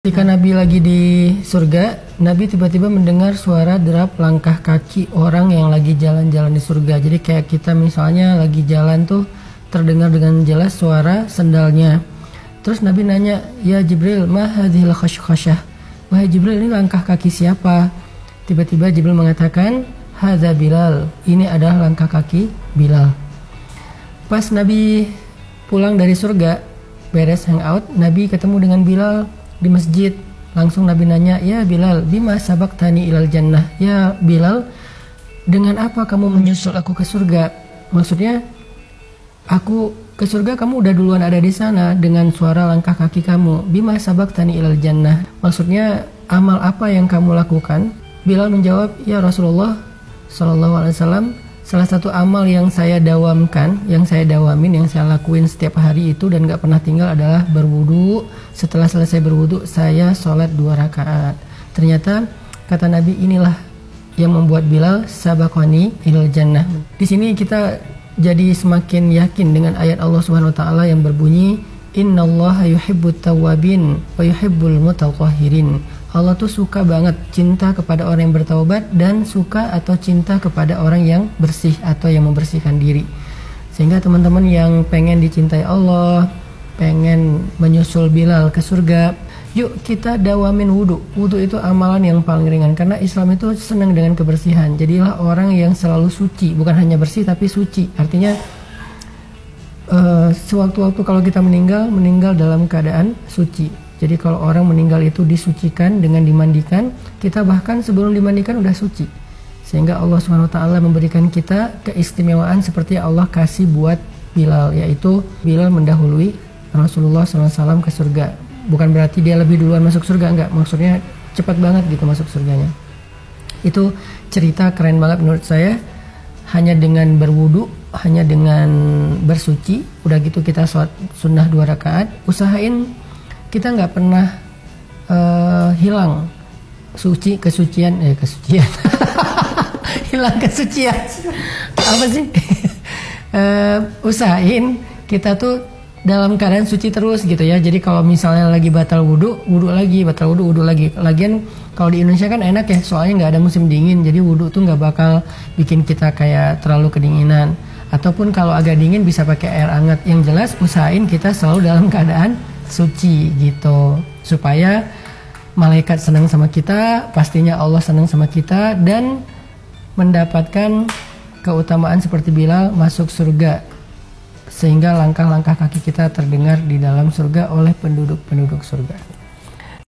Ketika Nabi lagi di surga, Nabi tiba-tiba mendengar suara derap langkah kaki orang yang lagi jalan-jalan di surga. Jadi kayak kita misalnya lagi jalan tuh terdengar dengan jelas suara sendalnya. Terus Nabi nanya, "Ya Jibril, ma hadhil khashkhashah?" Wahai Jibril, ini langkah kaki siapa? Tiba-tiba Jibril mengatakan, "Hadza Bilal." Ini adalah langkah kaki Bilal. Pas Nabi pulang dari surga, beres hangout, Nabi ketemu dengan Bilal di masjid. Langsung Nabi nanya, "Ya Bilal, bima sabaktani ilal jannah?" Ya Bilal, dengan apa kamu menyusul aku ke surga? Maksudnya, aku ke surga, kamu udah duluan ada di sana dengan suara langkah kaki kamu. Bima sabaktani ilal jannah. Maksudnya, amal apa yang kamu lakukan? Bilal menjawab, "Ya Rasulullah sallallahu alaihi wasallam, salah satu amal yang saya dawamin, yang saya lakuin setiap hari itu dan gak pernah tinggal adalah berwudu. Setelah selesai berwudu, saya sholat 2 rakaat. Ternyata kata Nabi, inilah yang membuat Bilal sabaqani ilal jannah. Di sini kita jadi semakin yakin dengan ayat Allah Subhanahu wa taala yang berbunyi, "Innallaha yuhibbut tawwabin wa yuhibbul mutatahhirin." Allah tuh suka banget, cinta kepada orang yang bertaubat dan suka atau cinta kepada orang yang bersih atau yang membersihkan diri. Sehingga teman-teman yang pengen dicintai Allah, pengen menyusul Bilal ke surga, yuk kita dawamin wudu. Wudu itu amalan yang paling ringan karena Islam itu senang dengan kebersihan. Jadilah orang yang selalu suci, bukan hanya bersih tapi suci. Artinya sewaktu-waktu kalau kita meninggal dalam keadaan suci. Jadi kalau orang meninggal itu disucikan dengan dimandikan, kita bahkan sebelum dimandikan udah suci. Sehingga Allah SWT memberikan kita keistimewaan seperti Allah kasih buat Bilal, yaitu Bilal mendahului Rasulullah SAW ke surga. Bukan berarti dia lebih duluan masuk surga, enggak. Maksudnya cepat banget gitu masuk surganya. Itu cerita keren banget menurut saya. Hanya dengan berwudu, hanya dengan bersuci, udah gitu kita sholat sunnah 2 rakaat. Usahain kita nggak pernah hilang kesucian hilang kesucian apa sih usahain kita tuh dalam keadaan suci terus gitu ya. Jadi kalau misalnya lagi batal wudu lagi, batal wudu lagi. Lagian kalau di Indonesia kan enak ya, soalnya nggak ada musim dingin, jadi wudu tuh nggak bakal bikin kita kayak terlalu kedinginan. Ataupun kalau agak dingin bisa pakai air hangat. Yang jelas usahain kita selalu dalam keadaan suci gitu, supaya malaikat senang sama kita, pastinya Allah senang sama kita, dan mendapatkan keutamaan seperti Bilal masuk surga, sehingga langkah-langkah kaki kita terdengar di dalam surga oleh penduduk-penduduk surga.